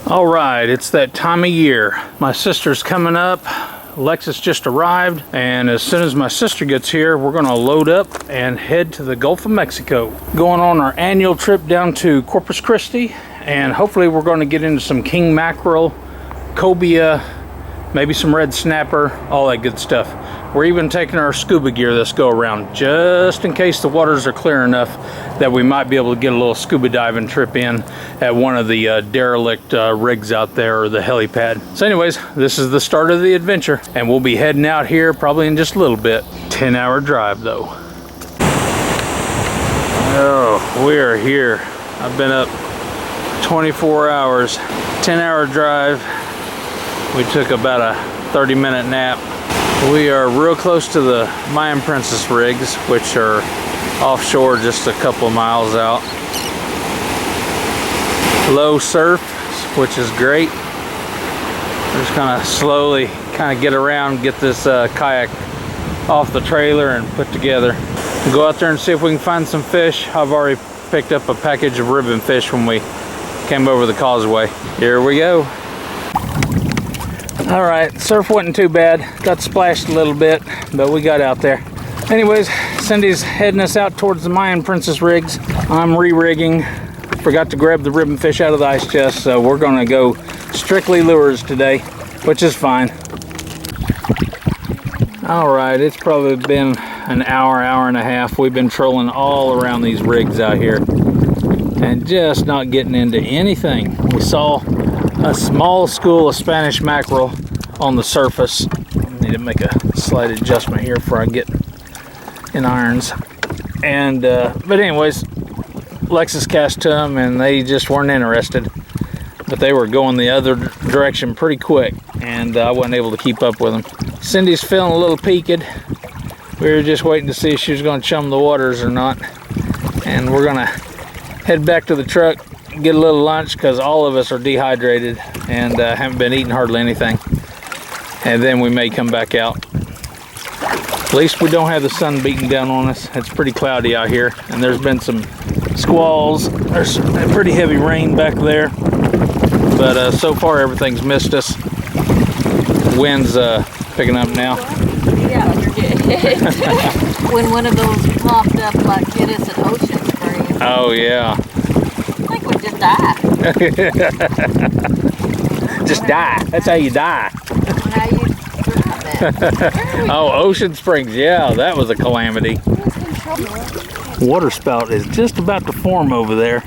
All right, it's that time of year. My sister's coming up. Alexis just arrived, and as soon as my sister gets here, we're gonna load up and head to the Gulf of Mexico. Going on our annual trip down to Corpus Christi, and hopefully we're gonna get into some king mackerel, cobia, maybe some red snapper, all that good stuff. We're even taking our scuba gear this go around, just in case the waters are clear enough that we might be able to get a little scuba diving trip in at one of the derelict rigs out there, or the helipad. So anyways, this is the start of the adventure, and we'll be heading out here probably in just a little bit. 10-hour drive though. Oh, we are here. I've been up 24 hours, 10-hour drive. We took about a 30-minute nap. We are real close to the Mayan Princess rigs, which are offshore just a couple of miles out. Low surf, which is great. We're just gonna slowly get around, get this kayak off the trailer and put together. We'll go out there and see if we can find some fish. I've already picked up a package of ribbon fish when we came over the causeway. Here we go. All right, surf wasn't too bad. Got splashed a little bit, but we got out there. Anyways, Cindy's heading us out towards the Mayan Princess rigs. I'm re-rigging. Forgot to grab the ribbon fish out of the ice chest, so we're gonna go strictly lures today, which is fine. All right, it's probably been an hour, hour and a half. We've been trolling all around these rigs out here and just not getting into anything. We saw a small school of Spanish mackerel on the surface. Need to make a slight adjustment here before I get in irons. And but anyways, Lexus cast to them and they just weren't interested, but they were going the other direction pretty quick, and I wasn't able to keep up with them. Cindy's feeling a little peaked. We were just waiting to see if she was going to chum the waters or not, and we're gonna head back to the truck, get a little lunch, because all of us are dehydrated and haven't been eating hardly anything, and then we may come back out. At least we don't have the sun beating down on us. It's pretty cloudy out here, and there's been some squalls. There's some pretty heavy rain back there, but so far everything's missed us. Wind's picking up now. Yeah, you're good. When one of those popped up like hit us at Ocean Springs. Oh yeah. I think we just died. Just die. That's how you die. How you drive it. Oh, Ocean Springs. Yeah, that was a calamity. Water spout is just about to form over there.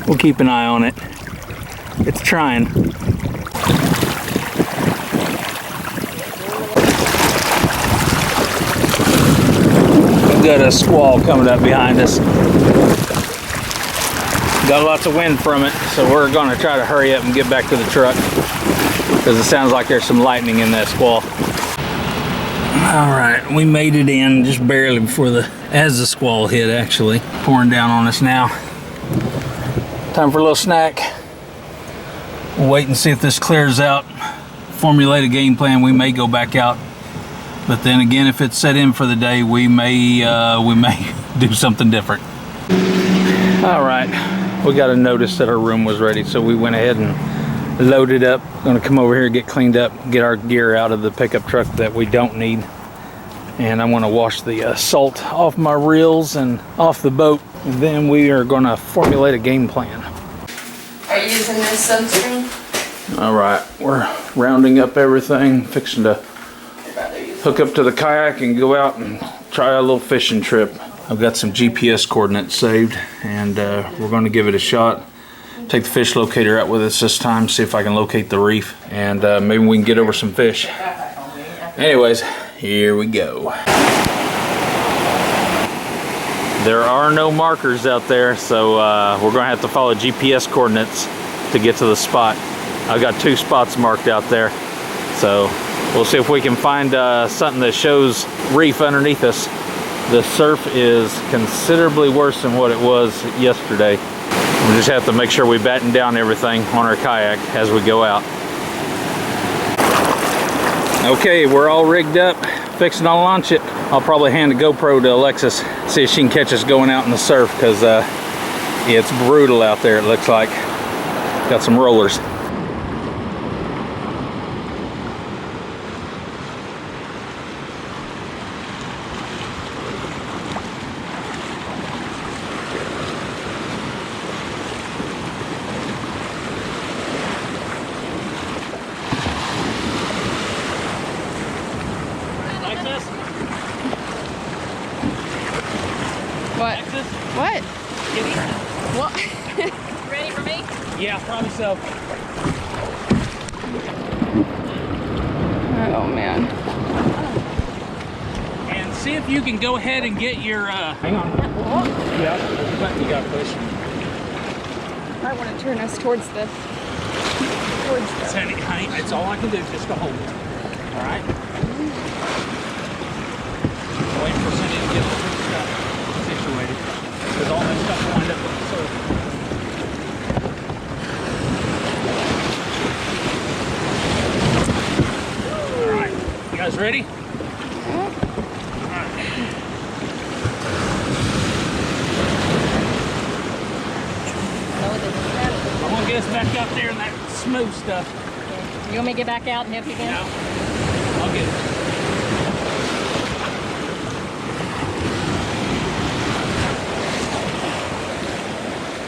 We'll keep an eye on it. It's trying. We've got a squall coming up behind us. Got lots of wind from it, so we're going to try to hurry up and get back to the truck, because it sounds like there's some lightning in that squall. All right, we made it in just barely before as the squall hit, actually. Pouring down on us now. Time for a little snack. We'll wait and see if this clears out. Formulate a game plan. We may go back out, but then again, if it's set in for the day, we may do something different. All right, we got a notice that our room was ready, so we went ahead and loaded up. Gonna come over here, get cleaned up, get our gear out of the pickup truck that we don't need, and I'm gonna wash the salt off my reels and off the boat, and then we are gonna formulate a game plan. Are you using this sunscreen? All right, we're rounding up everything, fixing to hook up to the kayak and go out and try a little fishing trip. I've got some GPS coordinates saved, and we're going to give it a shot. Take the fish locator out with us this time, see if I can locate the reef, and maybe we can get over some fish. Anyways, here we go. There are no markers out there, so we're going to have to follow GPS coordinates to get to the spot. I've got 2 spots marked out there, so we'll see if we can find something that shows reef underneath us. The surf is considerably worse than what it was yesterday. We just have to make sure we batten down everything on our kayak as we go out. Okay, we're all rigged up, fixing to launch it. I'll probably hand the GoPro to Alexis, see if she can catch us going out in the surf, because It's brutal out there, it looks like. Got some rollers. What? What? What? Ready for me? Yeah, probably so. Oh man. And see if you can go ahead and get your, hang on. Yeah, there's a button you gotta push. I want to turn us towards this. Towards this. Honey, that's all I can do, just to hold it. All right? Waiting for Cindy to get the stuff situated. Because all that stuff will wind up in the surface. All right, you guys ready? All right. I'm gonna get us back up there in that smooth stuff. You want me to get back out and help you again? No, I'll get it.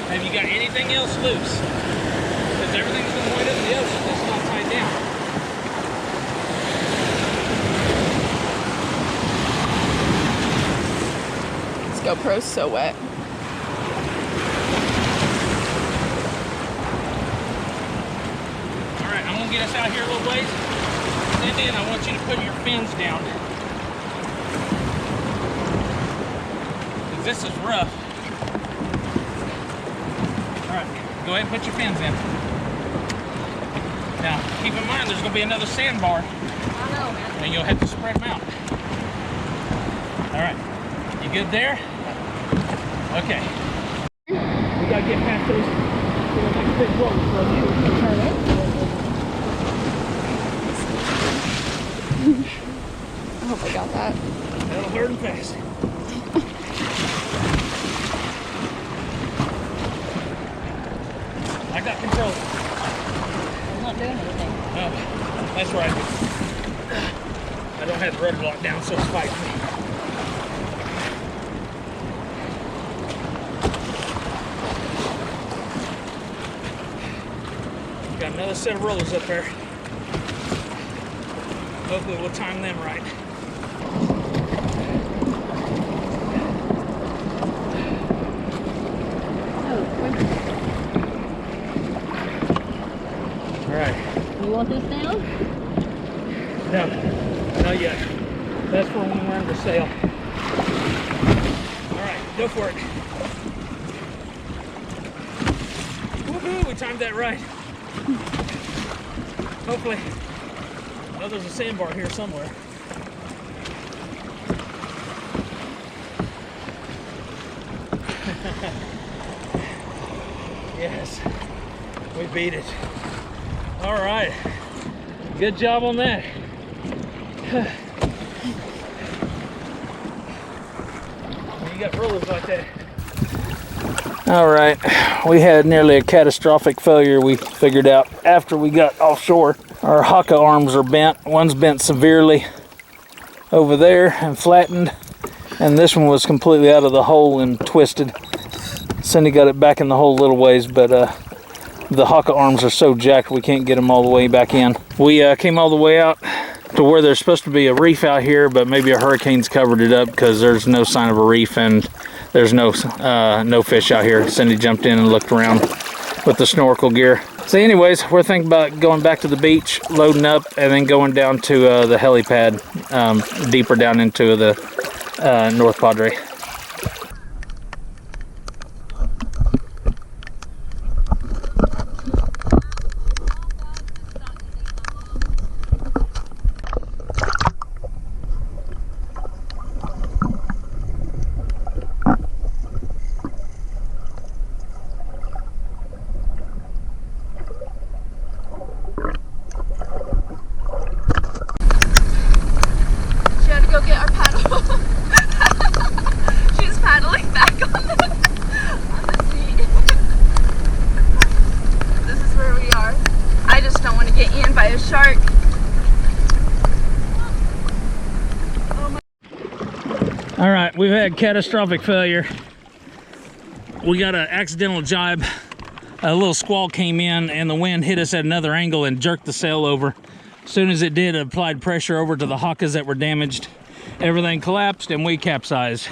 Have you got anything else loose? Because everything's going to wind up in the ocean. It's not tied down. This GoPro's so wet. All right, I'm going to get us out here a little ways. And then I want you to put your fins down. Because this is rough. Go ahead and put your fins in. Now, keep in mind there's going to be another sandbar. I know, man. And you'll have to spread them out. All right. You good there? Okay. We got to get past those next big rollers. Turn it. I hope I got that. That'll hurt them fast. I got control. I'm not doing anything. Oh, that's right. I don't have the rudder locked down, so it's fighting me. Got another set of rollers up there. Hopefully we'll time them right. You want this down? No, not yet. That's for when we're under sail. All right, go for it. Woohoo, we timed that right. Hopefully. Oh, there's a sandbar here somewhere. Yes, we beat it. All right, good job on that. You got rollers like that. All right, we had nearly a catastrophic failure we figured out after we got offshore. Our haka arms are bent. One's bent severely over there and flattened, and this one was completely out of the hole and twisted. Cindy got it back in the hole a little ways, but the haka arms are so jacked we can't get them all the way back in. We came all the way out to where there's supposed to be a reef out here, but maybe a hurricane's covered it up because there's no sign of a reef and there's no fish out here. Cindy jumped in and looked around with the snorkel gear. So anyways, we're thinking about going back to the beach, loading up, and then going down to the helipad, deeper down into the North Padre. She had to go get our paddle. we've had catastrophic failure. We got an accidental jibe. A little squall came in and the wind hit us at another angle and jerked the sail over. As soon as it did, it applied pressure over to the hawkas that were damaged. Everything collapsed and we capsized.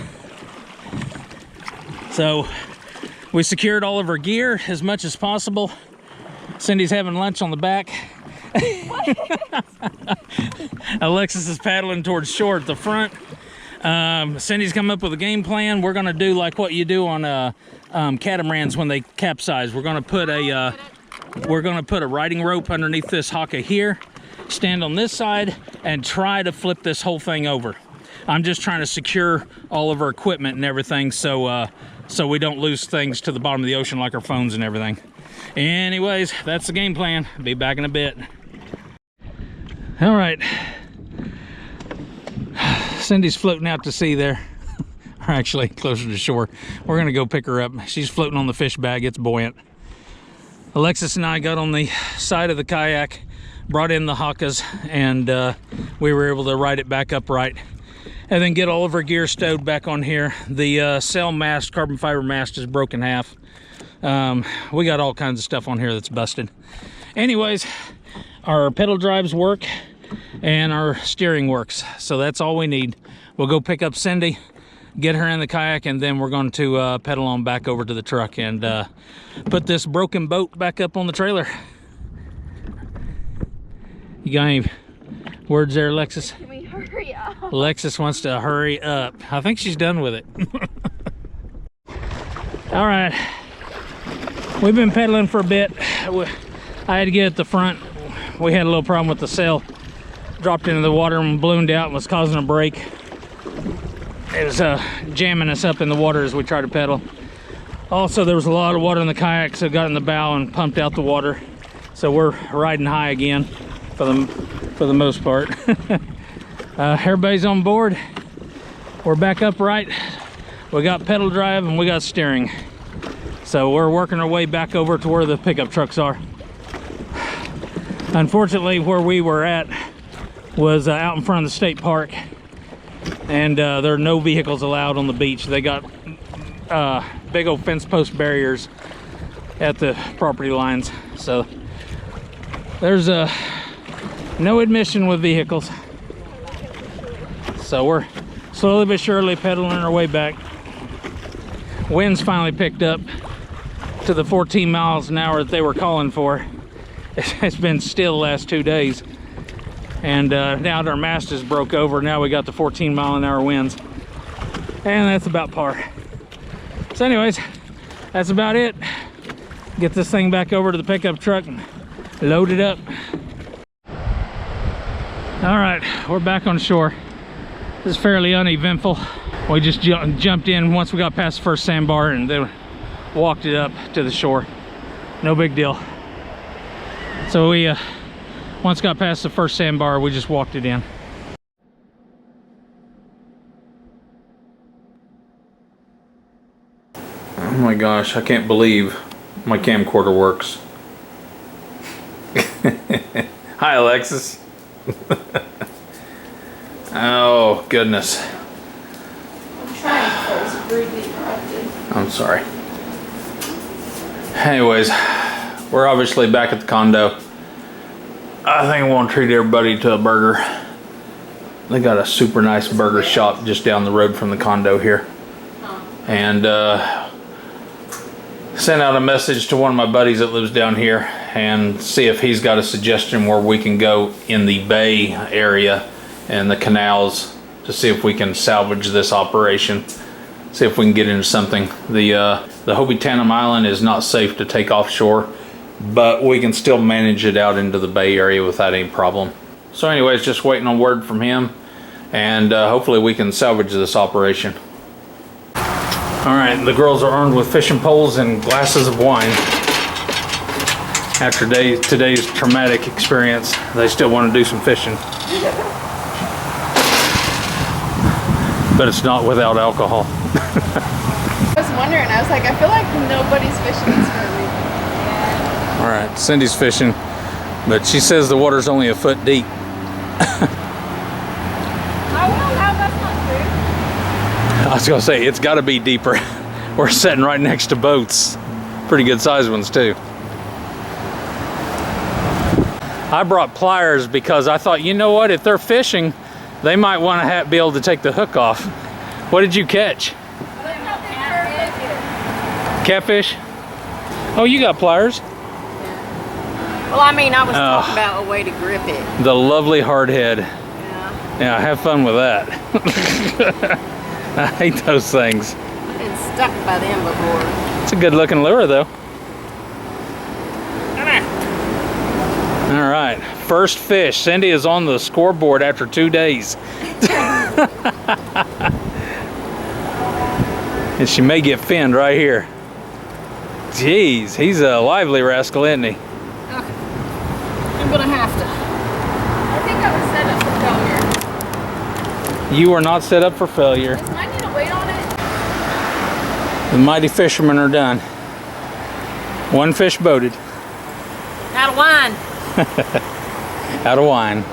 So we secured all of our gear as much as possible. Cindy's having lunch on the back. Alexis is paddling towards shore at the front. Cindy's come up with a game plan. We're gonna do like what you do on catamarans when they capsize. We're gonna put a riding rope underneath this hawka here, stand on this side, and try to flip this whole thing over. I'm just trying to secure all of our equipment and everything so we don't lose things to the bottom of the ocean like our phones and everything. Anyways, that's the game plan. Be back in a bit. All right. Cindy's floating out to sea there. Or actually closer to shore. We're gonna go pick her up. She's floating on the fish bag. It's buoyant. Alexis and I got on the side of the kayak, brought in the hawkas, and we were able to ride it back upright and then get all of our gear stowed back on here. The sail mast, carbon fiber mast, is broken half. We got all kinds of stuff on here that's busted. Anyways, our pedal drives work and our steering works, so that's all we need. We'll go pick up Cindy, get her in the kayak, and then we're going to pedal on back over to the truck and put this broken boat back up on the trailer. You got any words there, Alexis? Can we hurry up? Alexis wants to hurry up. I think she's done with it. All right, we've been pedaling for a bit. I had to get at the front. We had a little problem with the sail. Dropped into the water and ballooned out and was causing a break. It was jamming us up in the water as we tried to pedal. Also, there was a lot of water in the kayak, so it got in the bow and pumped out the water. So we're riding high again for the most part. Everybody's on board. We're back upright. We got pedal drive and we got steering. So we're working our way back over to where the pickup trucks are. Unfortunately, where we were at was out in front of the state park, and there are no vehicles allowed on the beach. They got big old fence post barriers at the property lines, so there's no admission with vehicles. So we're slowly but surely pedaling our way back. Winds finally picked up to the 14 miles an hour that they were calling for. It's been still the last 2 days, and now that our mast is broke over, now we got the 14 mile an hour winds, and that's about par. So anyways, that's about it. Get this thing back over to the pickup truck and load it up. All right, we're back on shore. This is fairly uneventful. We just jumped in once we got past the first sandbar and then walked it up to the shore. No big deal. So we once got past the first sandbar, we just walked it in. Oh my gosh, I can't believe my camcorder works. Hi, Alexis. Oh goodness. I'm trying to close, rudely interrupted. I'm sorry. Anyways, we're obviously back at the condo. I think I want to treat everybody to a burger. They got a super nice burger shop just down the road from the condo here. And sent out a message to one of my buddies that lives down here and see if he's got a suggestion where we can go in the bay area and the canals to see if we can salvage this operation. See if we can get into something. The Hobie Tandem island is not safe to take offshore, but we can still manage it out into the bay area without any problem. So anyways, just waiting on word from him, and hopefully we can salvage this operation. All right, the girls are armed with fishing poles and glasses of wine. After today's traumatic experience, they still want to do some fishing. But it's not without alcohol. I was wondering, I was like, I feel like nobody's fishing this for a reason. Yeah. All right, Cindy's fishing, but she says the water's only a foot deep. I don't know how that's not true. was gonna say, it's gotta be deeper. We're sitting right next to boats. Pretty good sized ones too. I brought pliers because I thought, you know what, if they're fishing, they might want to be able to take the hook off. What did you catch? Catfish? Oh, you got pliers? Well, I mean, I was talking about a way to grip it. The lovely hardhead. Yeah. Yeah, have fun with that. I hate those things. I've been stuck by them before. It's a good looking lure though. All right, first fish. Cindy is on the scoreboard after 2 days. And she may get finned right here. Jeez, he's a lively rascal, isn't he? I'm gonna have to. I think I was set up for failure. You are not set up for failure. Does mine need a weight on it? The mighty fishermen are done. One fish boated. Out of wine. Out of wine.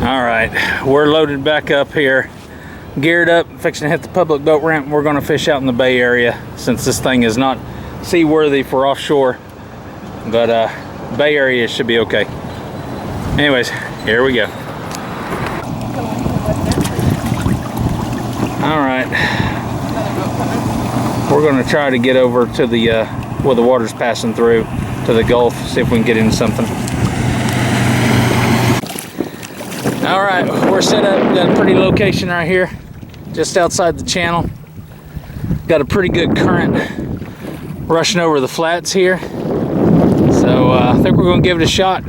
All right, we're loaded back up here, geared up, fixing to hit the public boat ramp. We're going to fish out in the Bay Area since this thing is not seaworthy for offshore, but Bay Area should be okay. Anyways, here we go. All right, we're going to try to get over to the where the water's passing through to the Gulf, see if we can get into something. All right, we're set up. Got a pretty location right here, just outside the channel. Got a pretty good current rushing over the flats here. So I think we're gonna give it a shot.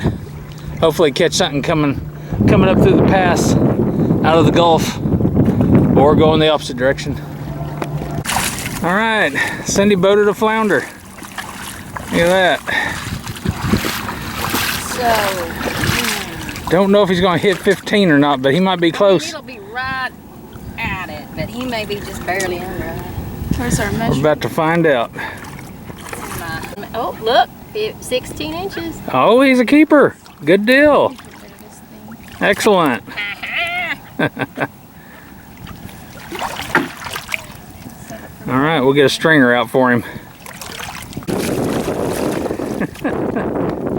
Hopefully catch something coming up through the pass, out of the Gulf, or go in the opposite direction. All right, Cindy boated a flounder. Look at that. So. Don't know if he's going to hit 15 or not, but he might be close. It'll be right at it, but he may be just barely under it. Where's our measure? We're about to find out. Oh, look, 16 inches. Oh, he's a keeper. Good deal. Excellent. All right, we'll get a stringer out for him.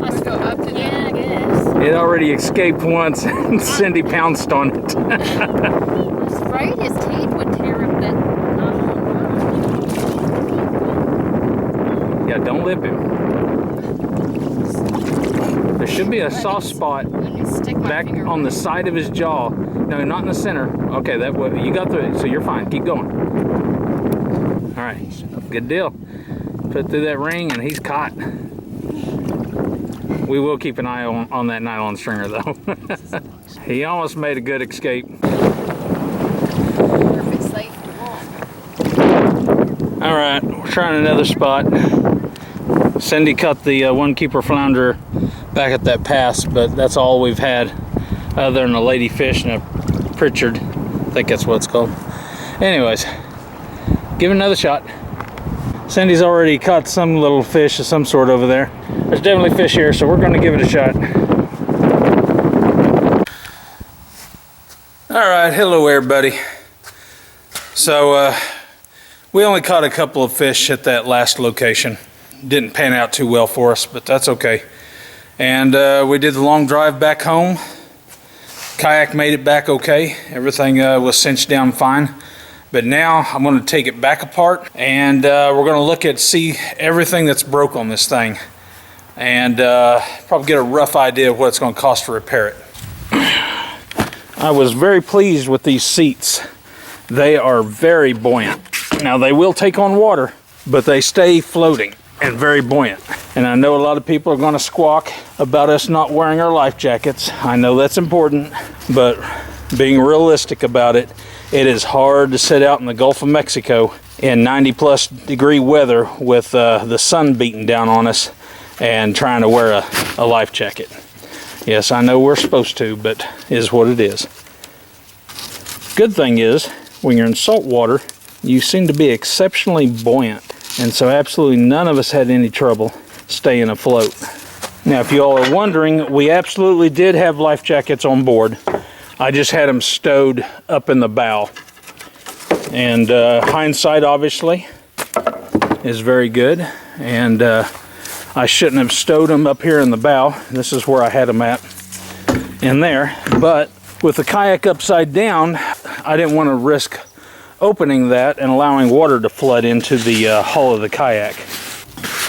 Let's go up to Yeah, I guess. It already escaped once and Cindy pounced on it. I was afraid his teeth would tear up that. Yeah, don't lip him. There should be a soft spot Let me stick my back finger on the side of his jaw. No, not in the center. Okay, that way you got through it, so you're fine. Keep going. All right, good deal. Put through that ring and he's caught. We will keep an eye on that nylon stringer though. He almost made a good escape. perfect slate for one. All right, we're trying another spot. Cindy caught the one keeper flounder back at that pass, but that's all we've had other than a lady fish and a Pritchard. I think that's what it's called. Anyways, give it another shot. Cindy's already caught some little fish of some sort over there. There's definitely fish here, so we're going to give it a shot. All right, hello everybody. So we only caught a couple of fish at that last location. Didn't pan out too well for us, but that's okay. And we did the long drive back home. Kayak made it back okay. Everything was cinched down fine. But now I'm going to take it back apart and we're going to look at see everything that's broke on this thing and probably get a rough idea of what it's going to cost to repair it. I was very pleased with these seats. They are very buoyant. Now they will take on water, but they stay floating and very buoyant. And I know a lot of people are going to squawk about us not wearing our life jackets. I know that's important, but being realistic about it, it is hard to sit out in the Gulf of Mexico in 90+ degree weather with the sun beating down on us and trying to wear a life jacket. Yes, I know we're supposed to, but it is what it is. Good thing is, when you're in salt water, you seem to be exceptionally buoyant. And so absolutely none of us had any trouble staying afloat. Now, if you all are wondering, we absolutely did have life jackets on board. I just had them stowed up in the bow. And hindsight, obviously, is very good. And I shouldn't have stowed them up here in the bow. This is where I had them at, in there. But with the kayak upside down, I didn't want to risk opening that and allowing water to flood into the hull of the kayak.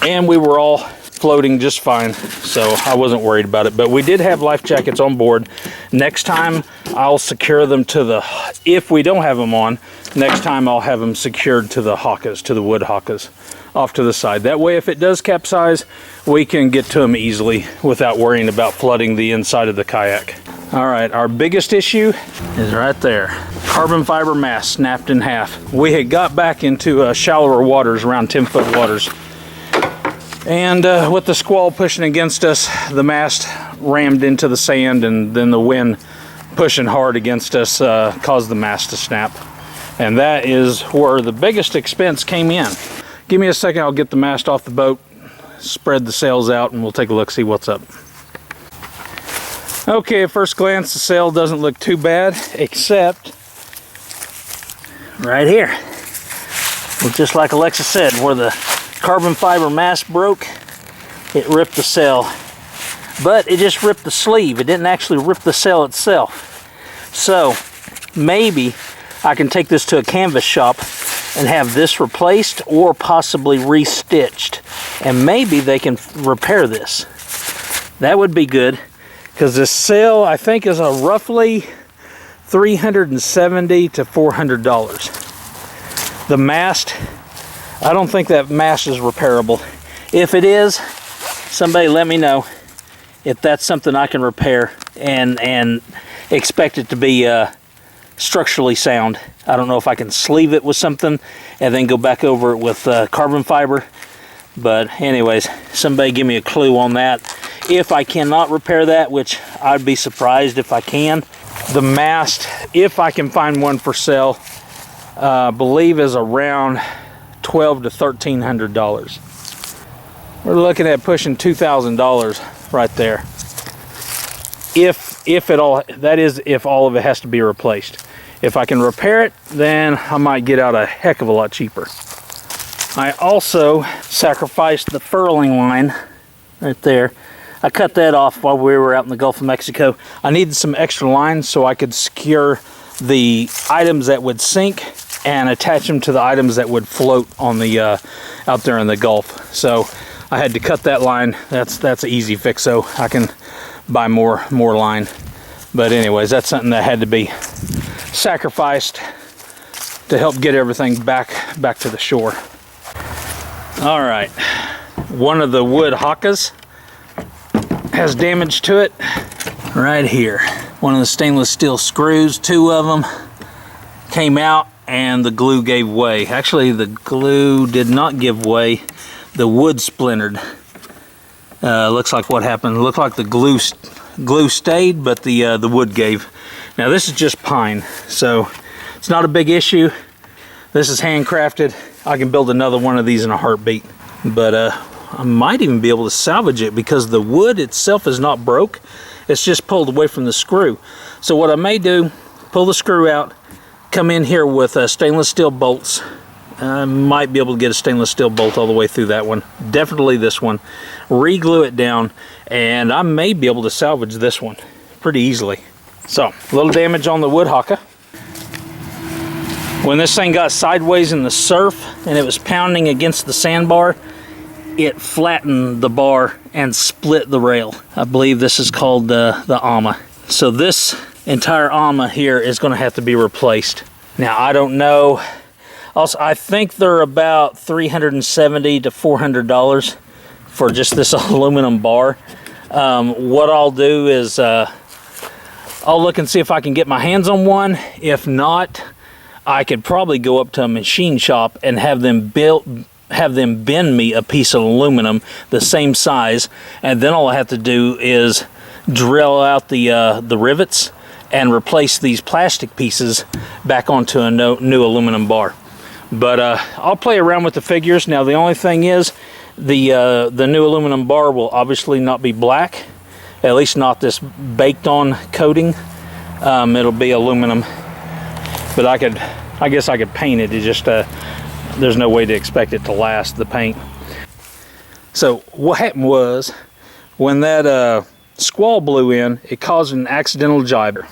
And we were all floating just fine, so I wasn't worried about it. But we did have life jackets on board. Next time I'll secure them to the, if we don't have them on, next time I'll have them secured to the hawkas, to the wood hawkas off to the side. That way, if it does capsize, we can get to them easily without worrying about flooding the inside of the kayak. All right, our biggest issue is right there. Carbon fiber mast snapped in half. We had got back into shallower waters, around 10-foot waters. And with the squall pushing against us, the mast rammed into the sand, and then the wind pushing hard against us caused the mast to snap. And that is where the biggest expense came in. Give me a second, I'll get the mast off the boat, spread the sails out, and we'll take a look, see what's up. Okay, at first glance, the sail doesn't look too bad, except right here. Well, just like Alexa said, where the carbon fiber mast broke, it ripped the sail. But it just ripped the sleeve. It didn't actually rip the sail itself. So maybe I can take this to a canvas shop and have this replaced or possibly restitched. And maybe they can repair this. That would be good, because this sail I think is a roughly $370 to $400. The mast, I don't think that mast is repairable. If it is, somebody let me know if that's something I can repair and expect it to be structurally sound. I don't know if I can sleeve it with something and then go back over it with carbon fiber. But anyways, somebody give me a clue on that. If I cannot repair that, which I'd be surprised if I can, the mast, if I can find one for sale, I believe is around $1,200 to $1,300. We're looking at pushing $2,000 right there. If it all, that is if all of it has to be replaced. If I can repair it, then I might get out a heck of a lot cheaper. I also sacrificed the furling line right there. I cut that off while we were out in the Gulf of Mexico. I needed some extra line so I could secure the items that would sink and attach them to the items that would float on the out there in the Gulf. So I had to cut that line. That's an easy fix, so I can buy more line. But anyways, that's something that had to be sacrificed to help get everything back to the shore. All right, one of the wood hawkas has damage to it right here. One of the stainless steel screws, two of them came out and the glue gave way. Actually, the glue did not give way. The wood splintered. Looks like what happened. Looked like the glue stayed, but the wood gave. Now this is just pine, so it's not a big issue. This is handcrafted. I can build another one of these in a heartbeat. But I might even be able to salvage it because the wood itself is not broke. It's just pulled away from the screw. So what I may do, pull the screw out, come in here with stainless steel bolts. I might be able to get a stainless steel bolt all the way through that one. Definitely this one. Re-glue it down, and I may be able to salvage this one pretty easily. So, a little damage on the wood hawka. When this thing got sideways in the surf and it was pounding against the sandbar, it flattened the bar and split the rail. I believe this is called the ama. So this entire ama here is going to have to be replaced. Now, I don't know. Also, I think they're about $370 to $400 for just this aluminum bar. What I'll do is I'll look and see if I can get my hands on one. If not, I could probably go up to a machine shop and have them bend me a piece of aluminum the same size, and then all I have to do is drill out the rivets and replace these plastic pieces back onto a new aluminum bar. But I'll play around with the figures. Now the only thing is, The new aluminum bar will obviously not be black, at least not this baked on coating. It'll be aluminum, but I guess I could paint it. It's just there's no way to expect it to last, the paint. So what happened was, when that squall blew in, it caused an accidental jibe.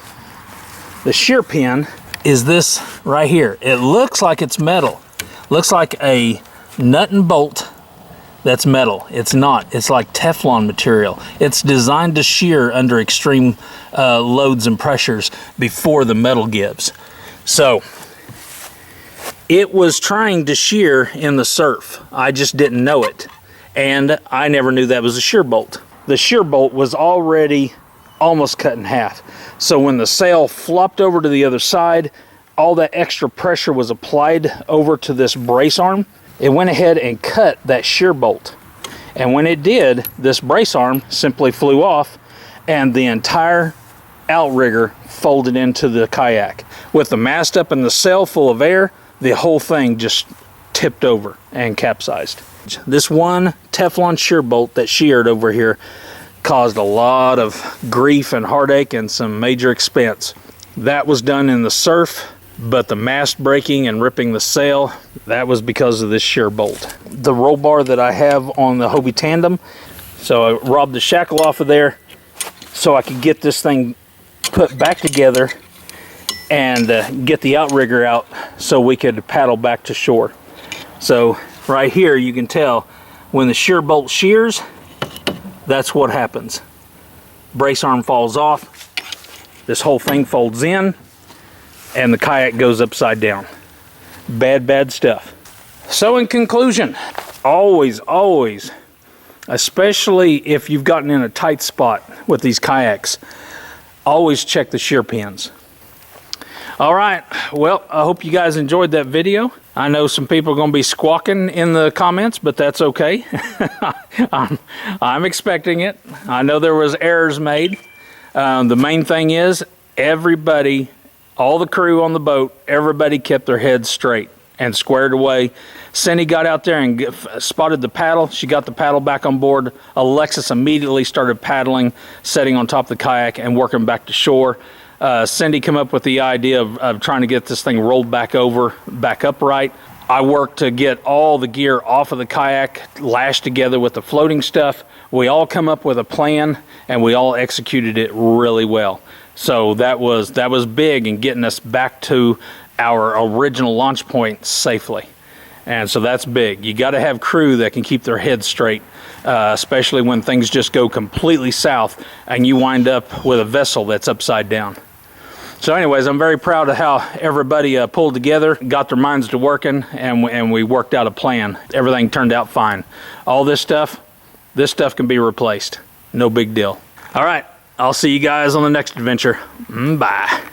The shear pin is this right here. It looks like it's metal. Looks like a nut and bolt that's metal. It's not. It's like Teflon material. It's designed to shear under extreme loads and pressures before the metal gives. So it was trying to shear in the surf. I just didn't know it. And I never knew that was a shear bolt. The shear bolt was already almost cut in half. So when the sail flopped over to the other side, all that extra pressure was applied over to this brace arm. It went ahead and cut that shear bolt. And when it did, this brace arm simply flew off and the entire outrigger folded into the kayak. With the mast up and the sail full of air, the whole thing just tipped over and capsized. This one Teflon shear bolt that sheared over here caused a lot of grief and heartache and some major expense. That was done in the surf, but the mast breaking and ripping the sail, that was because of this shear bolt. The roll bar that I have on the Hobie Tandem, so I robbed the shackle off of there so I could get this thing put back together and get the outrigger out so we could paddle back to shore. So right here you can tell when the shear bolt shears, that's what happens. Brace arm falls off, this whole thing folds in, and the kayak goes upside down. Bad stuff. So in conclusion, always, especially if you've gotten in a tight spot with these kayaks, always check the shear pins. All right, well, I hope you guys enjoyed that video. I know some people are going to be squawking in the comments, but that's okay. I'm expecting it. I know there was errors made. The main thing is everybody, all the crew on the boat, everybody kept their heads straight and squared away. Cindy got out there and spotted the paddle. She got the paddle back on board. Alexis immediately started paddling, setting on top of the kayak and working back to shore. Cindy came up with the idea of trying to get this thing rolled back upright. I worked to get all the gear off of the kayak, lashed together with the floating stuff. We all come up with a plan and we all executed it really well. So that was big in getting us back to our original launch point safely. And so that's big. You got to have crew that can keep their heads straight, especially when things just go completely south and you wind up with a vessel that's upside down. So anyways, I'm very proud of how everybody pulled together, got their minds to working, and we worked out a plan. Everything turned out fine. All this stuff can be replaced. No big deal. All right, I'll see you guys on the next adventure. Bye.